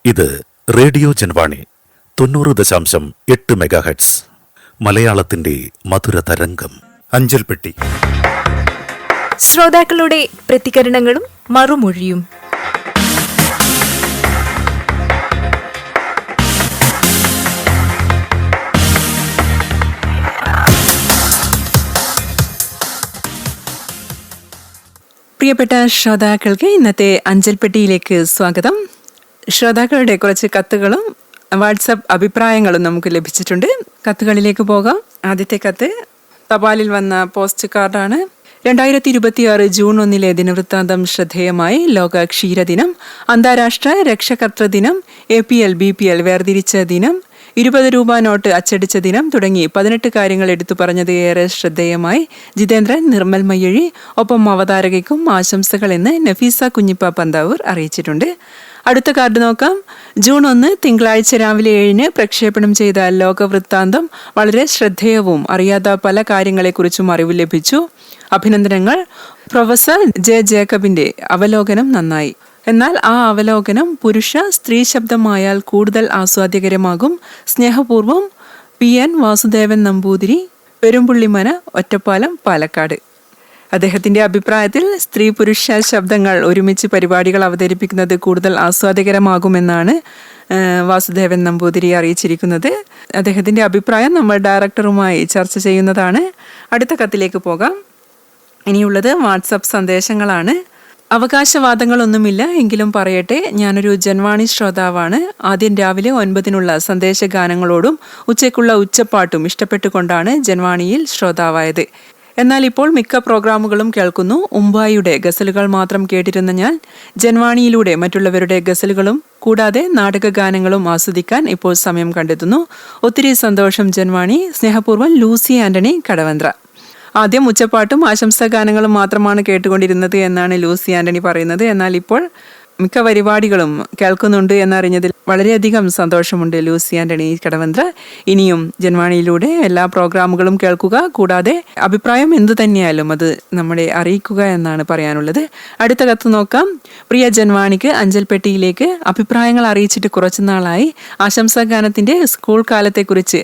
ഇത് radio Janvani 90.8 megahertz മലയാളത്തിന്റെ മധുര തരംഗം. അഞ്ചൽപ്പെട്ടി. ശ്രോതാക്കളുടെ പ്രതികരണങ്ങളും മറുമൊഴിയും. പ്രിയപ്പെട്ട ശ്രോതാക്കൾക്ക് ഇന്നത്തെ അഞ്ചൽപ്പെട്ടിയിലേക്ക് സ്വാഗതം. ശ്രോതാക്കളുടെ കുറച്ച് കത്തുകളും വാട്സപ്പ് അഭിപ്രായങ്ങളും നമുക്ക് ലഭിച്ചിട്ടുണ്ട്. കത്തുകളിലേക്ക് പോകാം. ആദ്യത്തെ കത്ത് തപാലിൽ വന്ന പോസ്റ്റ് കാർഡാണ്. 2026 ജൂൺ 1 ദിനവൃത്താന്തം ശ്രദ്ധേയമായി. ലോക ക്ഷീരദിനം, അന്താരാഷ്ട്ര രക്ഷകർതൃ ദിനം, APL BPL വേർതിരിച്ച ദിനം, 20 രൂപ നോട്ട് അച്ചടിച്ച ദിനം തുടങ്ങി 18 കാര്യങ്ങൾ എടുത്തു പറഞ്ഞത് ഏറെ ശ്രദ്ധേയമായി. ജിതേന്ദ്രൻ, നിർമ്മൽ മയ്യഴി, ഒപ്പം അവതാരകയ്ക്കും ആശംസകൾ എന്ന് നഫീസ കുഞ്ഞിപ്പ പന്താവൂർ അറിയിച്ചിട്ടുണ്ട്. അടുത്ത കാർഡ് നോക്കാം. ജൂൺ 1 തിങ്കളാഴ്ച രാവിലെ 7 പ്രക്ഷേപണം ചെയ്ത ലോകവൃത്താന്തം വളരെ ശ്രദ്ധേയവും അറിയാത്ത പല കാര്യങ്ങളെക്കുറിച്ചും അറിവ് ലഭിച്ചു. അഭിനന്ദനങ്ങൾ. പ്രൊഫസർ ജെ ജേക്കബിന്റെ അവലോകനം നന്നായി. എന്നാൽ ആ അവലോകനം പുരുഷ സ്ത്രീ ശബ്ദമായാൽ കൂടുതൽ ആസ്വാദ്യകരമാകും. സ്നേഹപൂർവം PN വാസുദേവൻ നമ്പൂതിരി, പെരുമ്പുള്ളിമന, ഒറ്റപ്പാലം, പാലക്കാട്. അദ്ദേഹത്തിന്റെ അഭിപ്രായത്തിൽ സ്ത്രീ പുരുഷ ശബ്ദങ്ങൾ ഒരുമിച്ച് പരിപാടികൾ അവതരിപ്പിക്കുന്നത് കൂടുതൽ ആസ്വാദ്യകരമാകുമെന്നാണ് വാസുദേവൻ നമ്പൂതിരി അറിയിച്ചിരിക്കുന്നത്. അദ്ദേഹത്തിന്റെ അഭിപ്രായം നമ്മൾ ഡയറക്ടറുമായി ചർച്ച ചെയ്യുന്നതാണ്. അടുത്ത കത്തിലേക്ക് പോകാം. ഇനിയുള്ളത് വാട്സപ്പ് സന്ദേശങ്ങളാണ്. അവകാശവാദങ്ങളൊന്നുമില്ല, എങ്കിലും പറയട്ടെ. ഞാനൊരു ജൻവാണി ശ്രോതാവാണ്. ആദ്യം രാവിലെ 9-നുള്ള സന്ദേശഗാനങ്ങളോടും ഉച്ചയ്ക്കുള്ള ഉച്ചപ്പാട്ടും ഇഷ്ടപ്പെട്ടുകൊണ്ടാണ് ജൻവാണിയിൽ ശ്രോതാവായത്. എന്നാൽ ഇപ്പോൾ മിക്ക പ്രോഗ്രാമുകളും കേൾക്കുന്നു. ഉമ്പായിയുടെ ഗസലുകൾ മാത്രം കേട്ടിരുന്ന ഞാൻ ജൻവാണിയിലൂടെ മറ്റുള്ളവരുടെ ഗസലുകളും കൂടാതെ നാടകഗാനങ്ങളും ആസ്വദിക്കാൻ ഇപ്പോൾ സമയം കണ്ടെത്തുന്നു. ഒത്തിരി സന്തോഷം ജൻവാണി. സ്നേഹപൂർവ്വം ലൂസി ആന്റണി, കടവന്ത്ര. ആദ്യം ഉച്ചപ്പാട്ടും ആശംസാഗാനങ്ങളും മാത്രമാണ് കേട്ടുകൊണ്ടിരുന്നത് എന്നാണ് ലൂസി ആന്റണി പറയുന്നത്. എന്നാൽ ഇപ്പോൾ മിക്ക പരിപാടികളും കേൾക്കുന്നുണ്ട് എന്നറിഞ്ഞതിൽ വളരെയധികം സന്തോഷമുണ്ട് ലൂസി ആന്റണി, കടവന്ത്ര. ഇനിയും ജൻവാണിയിലൂടെ എല്ലാ പ്രോഗ്രാമുകളും കേൾക്കുക. കൂടാതെ അഭിപ്രായം എന്തു തന്നെയായാലും അത് നമ്മളെ അറിയിക്കുക എന്നാണ് പറയാനുള്ളത്. അടുത്ത കത്ത് നോക്കാം. പ്രിയ ജൻവാണിക്ക് അഞ്ചൽപ്പെട്ടിയിലേക്ക് അഭിപ്രായങ്ങൾ അറിയിച്ചിട്ട് കുറച്ചുനാളായി. ആശംസാഗാനത്തിന്റെ സ്കൂൾ കാലത്തെക്കുറിച്ച്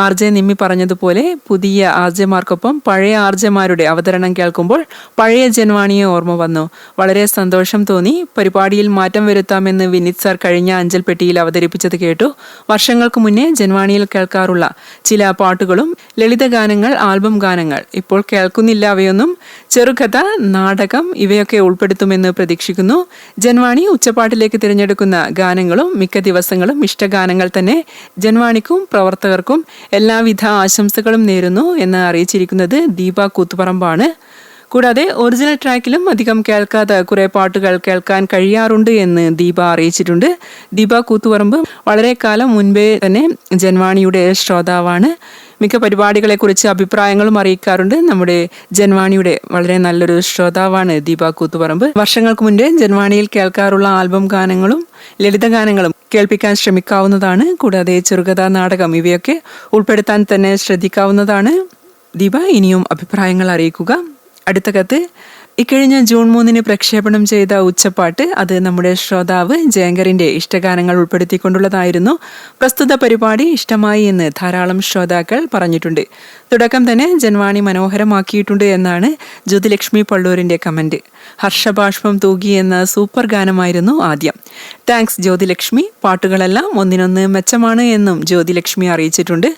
RJ നിമ്മി പറഞ്ഞതുപോലെ പുതിയ RJമാർക്കൊപ്പം പഴയ RJമാരുടെ അവതരണം കേൾക്കുമ്പോൾ പഴയ ജൻവാണിയെ ഓർമ്മ വന്നു. വളരെ സന്തോഷം തോന്നി. പരിപാടി മാറ്റം വരുത്താമെന്ന് വിനീത് സാർ കഴിഞ്ഞ അഞ്ചൽപ്പെട്ടിയിൽ അവതരിപ്പിച്ചത് കേട്ടു. വർഷങ്ങൾക്ക് മുന്നേ ജൻവാണിയിൽ കേൾക്കാറുള്ള ചില പാട്ടുകളും ലളിതഗാനങ്ങൾ, ആൽബം ഗാനങ്ങൾ ഇപ്പോൾ കേൾക്കുന്നില്ല. അവയൊന്നും ചെറുകഥ, നാടകം ഇവയൊക്കെ ഉൾപ്പെടുത്തുമെന്ന് പ്രതീക്ഷിക്കുന്നു. ജൻവാണി ഉച്ചപ്പാട്ടിലേക്ക് തിരഞ്ഞെടുക്കുന്ന ഗാനങ്ങളും മിക്ക ദിവസങ്ങളും ഇഷ്ടഗാനങ്ങൾ തന്നെ. ജൻവാണിക്കും പ്രവർത്തകർക്കും എല്ലാവിധ ആശംസകളും നേരുന്നു എന്ന് അറിയിച്ചിരിക്കുന്നത് ദീപ കൂത്തുപറമ്പാണ്. കൂടാതെ ഒറിജിനൽ ട്രാക്കിലും അധികം കേൾക്കാത്ത കുറെ പാട്ടുകൾ കേൾക്കാൻ കഴിയാറുണ്ട് എന്ന് ദീപ അറിയിച്ചിട്ടുണ്ട്. ദീപ കൂത്തുപറമ്പ് വളരെ കാലം മുൻപേ തന്നെ ജൻവാണിയുടെ ശ്രോതാവാണ്. മിക്ക പരിപാടികളെക്കുറിച്ച് അഭിപ്രായങ്ങളും അറിയിക്കാറുണ്ട്. നമ്മുടെ ജൻവാണിയുടെ വളരെ നല്ലൊരു ശ്രോതാവാണ് ദീപ കൂത്തുപറമ്പ്. വർഷങ്ങൾക്ക് മുൻപേ ജൻവാണിയിൽ കേൾക്കാറുള്ള ആൽബം ഗാനങ്ങളും ലളിതഗാനങ്ങളും കേൾപ്പിക്കാൻ ശ്രമിക്കാവുന്നതാണ്. കൂടാതെ ചെറുകഥ, നാടകം ഇവയൊക്കെ ഉൾപ്പെടുത്താൻ തന്നെ ശ്രദ്ധിക്കാവുന്നതാണ്. ദീപ, ഇനിയും അഭിപ്രായങ്ങൾ അറിയിക്കുക. അടുത്ത കത്ത്. ഇക്കഴിഞ്ഞ ജൂൺ 3 പ്രക്ഷേപണം ചെയ്ത ഉച്ചപ്പാട്ട് അത് നമ്മുടെ ശ്രോതാവ് ജയങ്കറിന്റെ ഇഷ്ടഗാനങ്ങൾ ഉൾപ്പെടുത്തിക്കൊണ്ടുള്ളതായിരുന്നു. പ്രസ്തുത പരിപാടി ഇഷ്ടമായി എന്ന് ധാരാളം ശ്രോതാക്കൾ പറഞ്ഞിട്ടുണ്ട്. തുടക്കം തന്നെ ജൻവാണി മനോഹരമാക്കിയിട്ടുണ്ട് എന്നാണ് ജ്യോതിലക്ഷ്മി പള്ളൂരിന്റെ കമന്റ്. ഹർഷബാഷ്പം തൂകി എന്ന സൂപ്പർ ഗാനമായിരുന്നു ആദ്യം. താങ്ക്സ് ജ്യോതിലക്ഷ്മി. പാട്ടുകളെല്ലാം ഒന്നിനൊന്ന് മെച്ചമാണ് എന്നും ജ്യോതിലക്ഷ്മി അറിയിച്ചിട്ടുണ്ട്.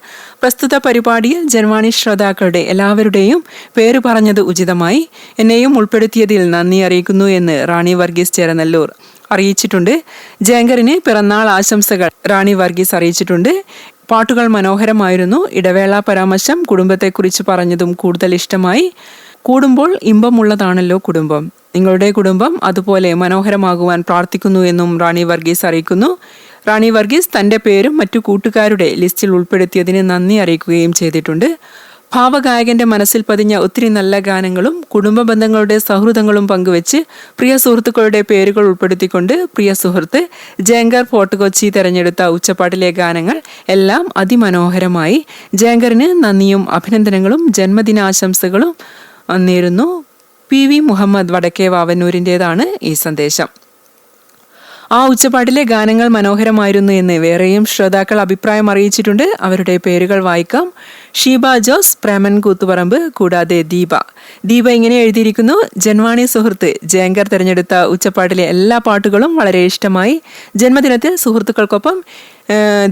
പ്രസ്തുത പരിപാടിയിൽ ജൻവാണി ശ്രോതാക്കളുടെ എല്ലാവരുടെയും പേര് പറഞ്ഞത് ഉചിതമായി. എന്നെയും ഉൾപ്പെടുത്തിയതിൽ നന്ദി അറിയിക്കുന്നു എന്ന് റാണി വർഗീസ് ചേരനല്ലൂർ അറിയിച്ചിട്ടുണ്ട്. ജയങ്കറിന് പിറന്നാൾ ആശംസകൾ റാണി വർഗീസ് അറിയിച്ചിട്ടുണ്ട്. പാട്ടുകൾ മനോഹരമായിരുന്നു. ഇടവേള പരാമർശം കുടുംബത്തെക്കുറിച്ച് പറഞ്ഞതും കൂടുതൽ ഇഷ്ടമായി. കൂടുമ്പോൾ ഇമ്പമുള്ളതാണല്ലോ കുടുംബം. നിങ്ങളുടെ കുടുംബം അതുപോലെ മനോഹരമാകുവാൻ പ്രാർത്ഥിക്കുന്നു എന്നും റാണി വർഗീസ് അറിയിക്കുന്നു. റാണി വർഗീസ് തന്റെ പേരും മറ്റു കൂട്ടുകാരുടെ ലിസ്റ്റിൽ ഉൾപ്പെടുത്തിയതിന് നന്ദി അറിയിക്കുകയും ചെയ്തിട്ടുണ്ട്. ഭാവഗായകന്റെ മനസ്സിൽ പതിഞ്ഞ ഒത്തിരി നല്ല ഗാനങ്ങളും കുടുംബ ബന്ധങ്ങളുടെ സൗഹൃദങ്ങളും പങ്കുവെച്ച് പ്രിയ സുഹൃത്തുക്കളുടെ പേരുകൾ ഉൾപ്പെടുത്തിക്കൊണ്ട് പ്രിയ സുഹൃത്ത് ജയങ്കർ ഫോർട്ട് കൊച്ചി തെരഞ്ഞെടുത്ത ഉച്ചപ്പാട്ടിലെ ഗാനങ്ങൾ എല്ലാം അതിമനോഹരമായി. ജയങ്കറിന് നന്ദിയും അഭിനന്ദനങ്ങളും ജന്മദിനാശംസകളും നേരുന്നു. PV മുഹമ്മദ് വടക്കേ വാവന്നൂരിൻ്റെതാണ് ഈ സന്ദേശം. ആ ഉച്ചപ്പാട്ടിലെ ഗാനങ്ങൾ മനോഹരമായിരുന്നു എന്ന് വേറെയും ശ്രോതാക്കൾ അഭിപ്രായം അറിയിച്ചിട്ടുണ്ട്. അവരുടെ പേരുകൾ വായിക്കാം. ഷീബ ജോസ്, പ്രേമൻ കൂത്തുപറമ്പ്, കൂടാതെ ദീപ ഇങ്ങനെ എഴുതിയിരിക്കുന്നു: ജന്വാണി സുഹൃത്ത് ജയങ്കർ തിരഞ്ഞെടുത്ത ഉച്ചപ്പാട്ടിലെ എല്ലാ പാട്ടുകളും വളരെ ഇഷ്ടമായി. ജന്മദിനത്തിൽ സുഹൃത്തുക്കൾക്കൊപ്പം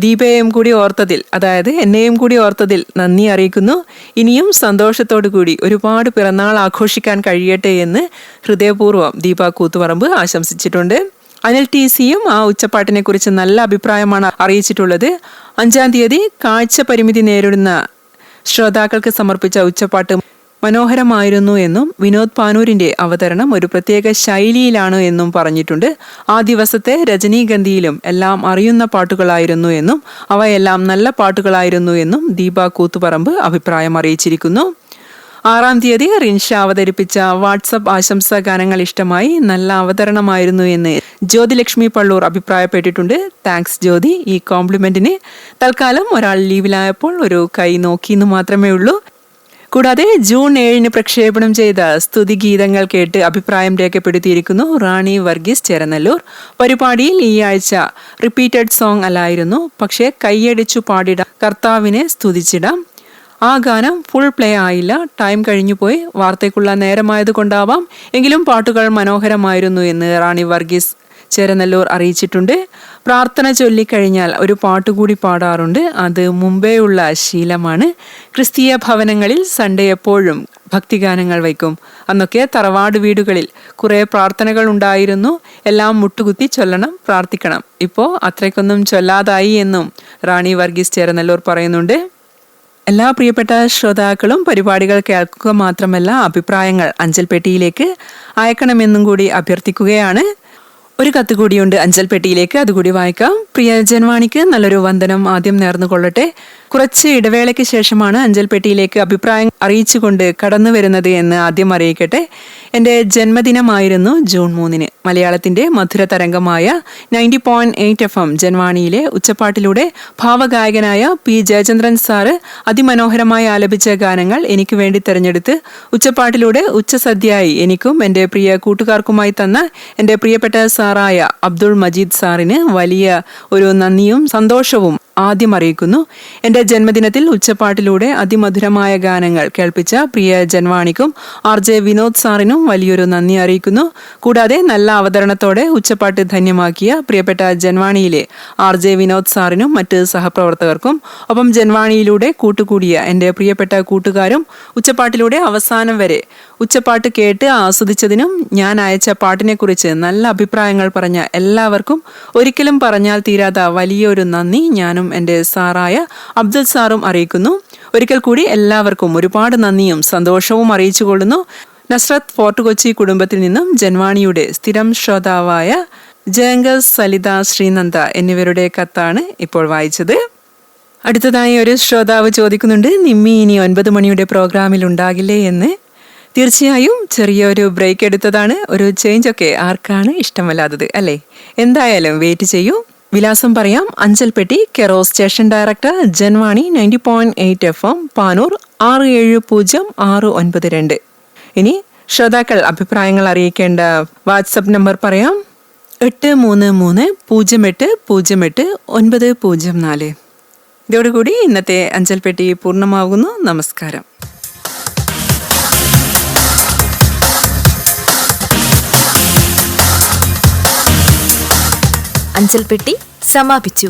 ദീപയെയും കൂടി ഓർത്തതിൽ, അതായത് എന്നെയും കൂടി ഓർത്തതിൽ നന്ദി അറിയിക്കുന്നു. ഇനിയും സന്തോഷത്തോടു കൂടി ഒരുപാട് പിറന്നാൾ ആഘോഷിക്കാൻ കഴിയട്ടെ എന്ന് ഹൃദയപൂർവ്വം ദീപ കൂത്തുപറമ്പ് ആശംസിച്ചിട്ടുണ്ട്. അനിൽ TCയും ആ ഉച്ചപ്പാട്ടിനെ കുറിച്ച് നല്ല അഭിപ്രായമാണ് അറിയിച്ചിട്ടുള്ളത്. 5-ാം തീയതി കാഴ്ച പരിമിതി നേരിടുന്ന ശ്രോതാക്കൾക്ക് സമർപ്പിച്ച ഉച്ചപ്പാട്ട് മനോഹരമായിരുന്നു എന്നും വിനോദ് പാനൂരിന്റെ അവതരണം ഒരു പ്രത്യേക ശൈലിയിലാണ് എന്നും പറഞ്ഞിട്ടുണ്ട്. ആ ദിവസത്തെ രജനീഗന്ധിയിലും എല്ലാം അറിയുന്ന പാട്ടുകളായിരുന്നു എന്നും അവയെല്ലാം നല്ല പാട്ടുകളായിരുന്നു എന്നും ദീപ കൂത്തുപറമ്പ് അഭിപ്രായം അറിയിച്ചിരിക്കുന്നു. 6-ാം തീയതി റിൻഷ അവതരിപ്പിച്ച വാട്സപ്പ് ആശംസാ ഗാനങ്ങൾ ഇഷ്ടമായി, നല്ല അവതരണമായിരുന്നു എന്ന് ജ്യോതിലക്ഷ്മി പള്ളൂർ അഭിപ്രായപ്പെട്ടിട്ടുണ്ട്. താങ്ക്സ് ജ്യോതി ഈ കോംപ്ലിമെന്റിന്. തൽക്കാലം ഒരാൾ ലീവിലായപ്പോൾ ഒരു കൈ നോക്കിയെന്ന് മാത്രമേ ഉള്ളൂ. കൂടാതെ ജൂൺ 7 പ്രക്ഷേപണം ചെയ്ത സ്തുതിഗീതങ്ങൾ കേട്ട് അഭിപ്രായം രേഖപ്പെടുത്തിയിരിക്കുന്നു റാണി വർഗീസ് ചേരനല്ലൂർ. പരിപാടിയിൽ ഈ ആഴ്ച റിപ്പീറ്റഡ് സോങ് അല്ലായിരുന്നു, പക്ഷേ കൈയടിച്ചു പാടിടാം, കർത്താവിനെ സ്തുതിച്ചിടാം. ആ ഗാനം ഫുൾ പ്ലേ ആയില്ല, ടൈം കഴിഞ്ഞു പോയി, വാർത്തയ്ക്കുള്ള നേരമായത് കൊണ്ടാവാം, എങ്കിലും പാട്ടുകൾ മനോഹരമായിരുന്നു എന്ന് റാണി വർഗീസ് ചേരനല്ലൂർ അറിയിച്ചിട്ടുണ്ട്. പ്രാർത്ഥന ചൊല്ലിക്കഴിഞ്ഞാൽ ഒരു പാട്ടുകൂടി പാടാറുണ്ട്, അത് മുമ്പേ ഉള്ള ശീലമാണ്. ക്രിസ്തീയ ഭവനങ്ങളിൽ സൺഡേ എപ്പോഴും ഭക്തിഗാനങ്ങൾ വയ്ക്കും. അന്നൊക്കെ തറവാട് വീടുകളിൽ കുറേ പ്രാർത്ഥനകൾ ഉണ്ടായിരുന്നു, എല്ലാം മുട്ടുകുത്തി ചൊല്ലണം, പ്രാർത്ഥിക്കണം. ഇപ്പോൾ അത്രയ്ക്കൊന്നും ചൊല്ലാതായി എന്നും റാണി വർഗീസ് ചേരനല്ലൂർ പറയുന്നുണ്ട്. എല്ലാ പ്രിയപ്പെട്ട ശ്രോതാക്കളും പരിപാടികൾ കേൾക്കുക മാത്രമല്ല അഭിപ്രായങ്ങൾ അഞ്ചൽ പെട്ടിയിലേക്ക് അയക്കണമെന്നും കൂടി അഭ്യർത്ഥിക്കുകയാണ്. ഒരു കത്ത് കൂടിയുണ്ട് അഞ്ചൽ പെട്ടിയിലേക്ക്, അതുകൂടി വായിക്കാം. പ്രിയ ജന്വാണിക്ക് നല്ലൊരു വന്ദനം ആദ്യം നേർന്നുകൊള്ളട്ടെ. കുറച്ച് ഇടവേളയ്ക്ക് ശേഷമാണ് അഞ്ചൽ പെട്ടിയിലേക്ക് അഭിപ്രായം അറിയിച്ചുകൊണ്ട് കടന്നു വരുന്നത് എന്ന് ആദ്യം അറിയിക്കട്ടെ. എൻ്റെ ജന്മദിനമായിരുന്നു ജൂൺ 3. മലയാളത്തിൻ്റെ മധുര തരംഗമായ 90.8 FM ജന്വാണിയിലെ ഉച്ചപ്പാട്ടിലൂടെ ഭാവഗായകനായ P. ജയചന്ദ്രൻ സാറ് അതിമനോഹരമായി ആലപിച്ച ഗാനങ്ങൾ എനിക്ക് വേണ്ടി തിരഞ്ഞെടുത്ത് ഉച്ചപ്പാട്ടിലൂടെ ഉച്ചസദ്യയായി എനിക്കും എൻ്റെ പ്രിയ കൂട്ടുകാർക്കുമായി തന്ന എൻ്റെ പ്രിയപ്പെട്ട സാറായ അബ്ദുൾ മജീദ് സാറിന് വലിയ ഒരു നന്ദിയും സന്തോഷവും ആദ്യം അറിയിക്കുന്നു. എൻ്റെ ജന്മദിനത്തിൽ ഉച്ചപ്പാട്ടിലൂടെ അതിമധുരമായ ഗാനങ്ങൾ കേൾപ്പിച്ച പ്രിയ ജന്വാണിക്കും RJ വിനോദ് സാറിനും വലിയൊരു നന്ദി അറിയിക്കുന്നു. കൂടാതെ നല്ല അവതരണത്തോടെ ഉച്ചപ്പാട്ട് ധന്യമാക്കിയ പ്രിയപ്പെട്ട ജന്വാണിയിലെ RJ വിനോദ് സാറിനും മറ്റ് സഹപ്രവർത്തകർക്കും, ഒപ്പം ജന്വാണിയിലൂടെ കൂട്ടുകൂടിയ എൻ്റെ പ്രിയപ്പെട്ട കൂട്ടുകാരും ഉച്ചപ്പാട്ടിലൂടെ അവസാനം വരെ ഉച്ചപ്പാട്ട് കേട്ട് ആസ്വദിച്ചതിനും ഞാൻ അയച്ച പാട്ടിനെക്കുറിച്ച് നല്ല അഭിപ്രായങ്ങൾ പറഞ്ഞ എല്ലാവർക്കും ഒരിക്കലും പറഞ്ഞാൽ തീരാത്ത വലിയൊരു നന്ദി ഞാനും എൻ്റെ സാറായ അബ്ദുൽ സാറും അറിയിക്കുന്നു. ഒരിക്കൽ കൂടി എല്ലാവർക്കും ഒരുപാട് നന്ദിയും സന്തോഷവും അറിയിച്ചു കൊള്ളുന്നു. നസ്രത്ത് ഫോർട്ട് കൊച്ചി കുടുംബത്തിൽ നിന്നും ജന്വാണിയുടെ സ്ഥിരം ശ്രോതാവായ ജയങ്കർ, സലിത, ശ്രീനന്ദ എന്നിവരുടെ കത്താണ് ഇപ്പോൾ വായിച്ചത്. അടുത്തതായി ഒരു ശ്രോതാവ് ചോദിക്കുന്നുണ്ട്, നിമ്മി ഇനി 9 മണിയുടെ പ്രോഗ്രാമിൽ ഉണ്ടാകില്ലേ എന്ന്. തീർച്ചയായും ചെറിയൊരു ബ്രേക്ക് എടുത്തതാണ്. ഒരു ചേഞ്ച് ഒക്കെ ആർക്കാണ് ഇഷ്ടമല്ലാത്തത് അല്ലേ? എന്തായാലും വെയിറ്റ് ചെയ്യൂ. വിലാസം പറയാം. അഞ്ചൽ പെട്ടി, കെറോ സ്റ്റേഷൻ ഡയറക്ടർ, ജന്വാണി 90.8 FM, പാനൂർ 670692. ഇനി ശ്രോതാക്കൾ അഭിപ്രായങ്ങൾ അറിയിക്കേണ്ട വാട്സപ്പ് നമ്പർ പറയാം. 8330808904. ഇതോടുകൂടി ഇന്നത്തെ അഞ്ചൽ പെട്ടി പൂർണ്ണമാകുന്നു. നമസ്കാരം. അഞ്ചൽ പെട്ടി സമാപിച്ചു.